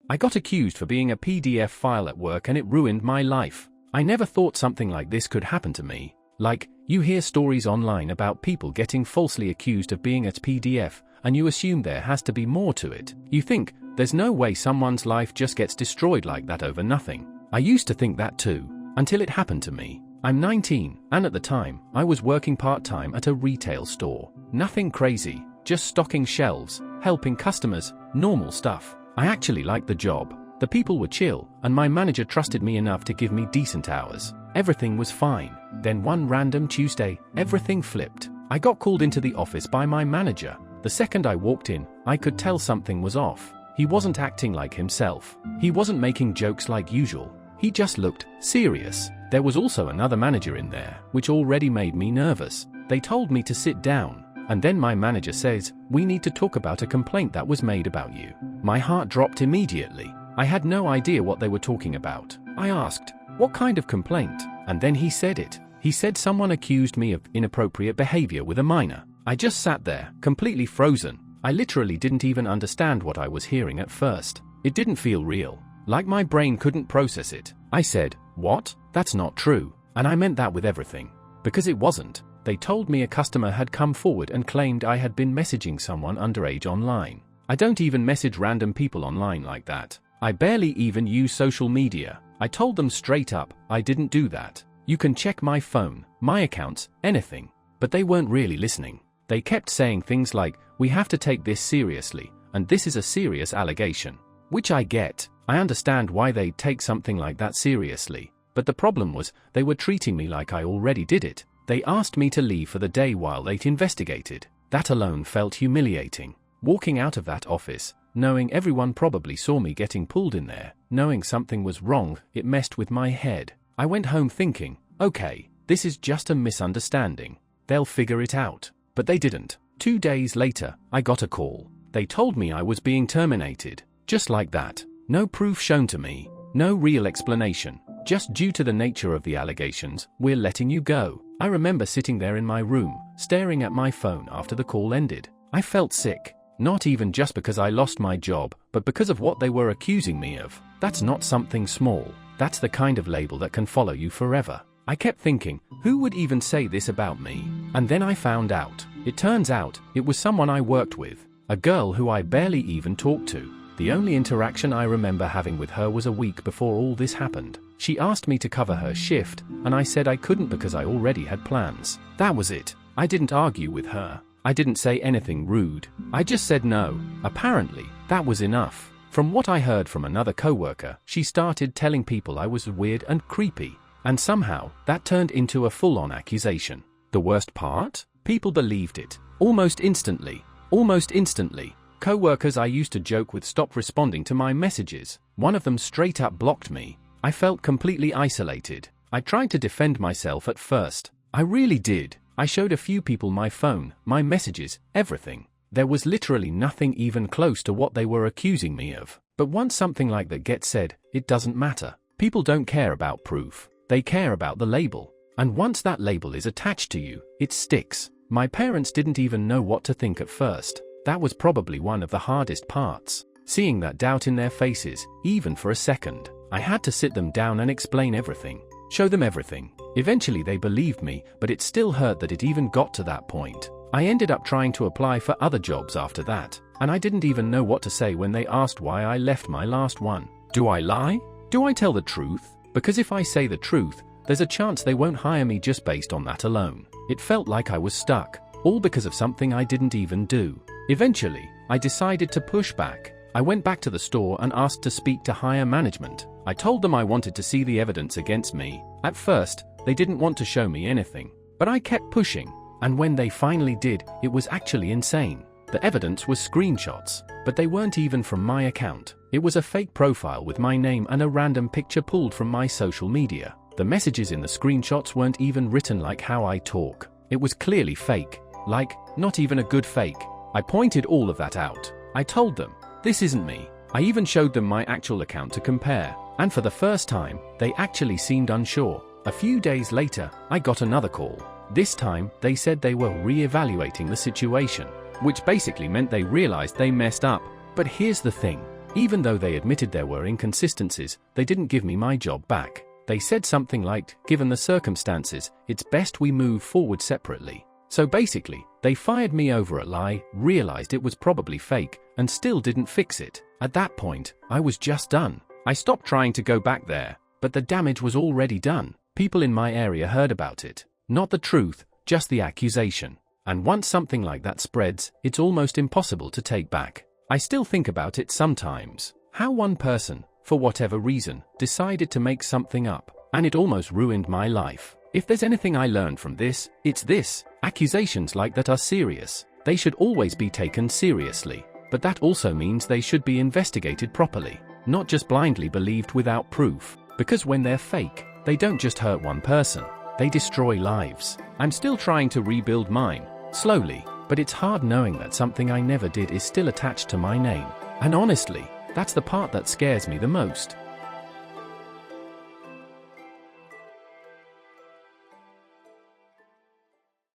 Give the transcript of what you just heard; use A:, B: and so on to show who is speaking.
A: I got accused for being a PDF file at work and it ruined my life. I never thought something like this could happen to me. Like, you hear stories online about people getting falsely accused of being a PDF, and you assume there has to be more to it. You think, there's no way someone's life just gets destroyed like that over nothing. I used to think that too, until it happened to me. I'm 19, and at the time, I was working part-time at a retail store. Nothing crazy, just stocking shelves, helping customers, normal stuff. I actually liked the job. The people were chill, and my manager trusted me enough to give me decent hours. Everything was fine. Then one random Tuesday, everything flipped. I got called into the office by my manager. The second I walked in, I could tell something was off. He wasn't acting like himself. He wasn't making jokes like usual. He just looked serious. There was also another manager in there, which already made me nervous. They told me to sit down, and then my manager says, "We need to talk about a complaint that was made about you." My heart dropped immediately. I had no idea what they were talking about. I asked, "What kind of complaint?" And then he said it. He said someone accused me of inappropriate behavior with a minor. I just sat there, completely frozen. I literally didn't even understand what I was hearing at first. It didn't feel real. Like my brain couldn't process it. I said, "What? That's not true." And I meant that with everything. Because it wasn't. They told me a customer had come forward and claimed I had been messaging someone underage online. I don't even message random people online like that. I barely even use social media. I told them straight up, I didn't do that. You can check my phone, my accounts, anything. But they weren't really listening. They kept saying things like, "We have to take this seriously, and this is a serious allegation." Which I get. I understand why they'd take something like that seriously. But the problem was, they were treating me like I already did it. They asked me to leave for the day while they'd investigated. That alone felt humiliating. Walking out of that office, knowing everyone probably saw me getting pulled in there, knowing something was wrong, it messed with my head. I went home thinking, okay, this is just a misunderstanding. They'll figure it out. But they didn't. 2 days later, I got a call. They told me I was being terminated. Just like that. No proof shown to me. No real explanation. Just due to the nature of the allegations, we're letting you go. I remember sitting there in my room, staring at my phone after the call ended. I felt sick. Not even just because I lost my job, but because of what they were accusing me of. That's not something small. That's the kind of label that can follow you forever. I kept thinking, who would even say this about me? And then I found out. It turns out, it was someone I worked with. A girl who I barely even talked to. The only interaction I remember having with her was a week before all this happened. She asked me to cover her shift, and I said I couldn't because I already had plans. That was it. I didn't argue with her. I didn't say anything rude. I just said no. Apparently, that was enough. From what I heard from another coworker, she started telling people I was weird and creepy. And somehow, that turned into a full-on accusation. The worst part? People believed it. Almost instantly. Almost instantly. Co-workers I used to joke with stopped responding to my messages. One of them straight up blocked me. I felt completely isolated. I tried to defend myself at first. I really did. I showed a few people my phone, my messages, everything. There was literally nothing even close to what they were accusing me of. But once something like that gets said, it doesn't matter. People don't care about proof. They care about the label. And once that label is attached to you, it sticks. My parents didn't even know what to think at first. That was probably one of the hardest parts. Seeing that doubt in their faces, even for a second. I had to sit them down and explain everything. Show them everything. Eventually they believed me, but it still hurt that it even got to that point. I ended up trying to apply for other jobs after that, and I didn't even know what to say when they asked why I left my last one. Do I lie? Do I tell the truth? Because if I say the truth, there's a chance they won't hire me just based on that alone. It felt like I was stuck, all because of something I didn't even do. Eventually, I decided to push back. I went back to the store and asked to speak to higher management. I told them I wanted to see the evidence against me. At first, they didn't want to show me anything, but I kept pushing. And when they finally did, it was actually insane. The evidence was screenshots, but they weren't even from my account. It was a fake profile with my name and a random picture pulled from my social media. The messages in the screenshots weren't even written like how I talk. It was clearly fake. Like, not even a good fake. I pointed all of that out. I told them, this isn't me. I even showed them my actual account to compare. And for the first time, they actually seemed unsure. A few days later, I got another call. This time, they said they were re-evaluating the situation, which basically meant they realized they messed up. But here's the thing. Even though they admitted there were inconsistencies, they didn't give me my job back. They said something like, given the circumstances, it's best we move forward separately. So basically, they fired me over a lie, realized it was probably fake, and still didn't fix it. At that point, I was just done. I stopped trying to go back there, but the damage was already done. People in my area heard about it. Not the truth, just the accusation. And once something like that spreads, it's almost impossible to take back. I still think about it sometimes. How one person, for whatever reason, decided to make something up, and it almost ruined my life. If there's anything I learned from this, it's this. Accusations like that are serious. They should always be taken seriously. But that also means they should be investigated properly, not just blindly believed without proof. Because when they're fake, they don't just hurt one person, they destroy lives. I'm still trying to rebuild mine, slowly, but it's hard knowing that something I never did is still attached to my name. And honestly, that's the part that scares me the most.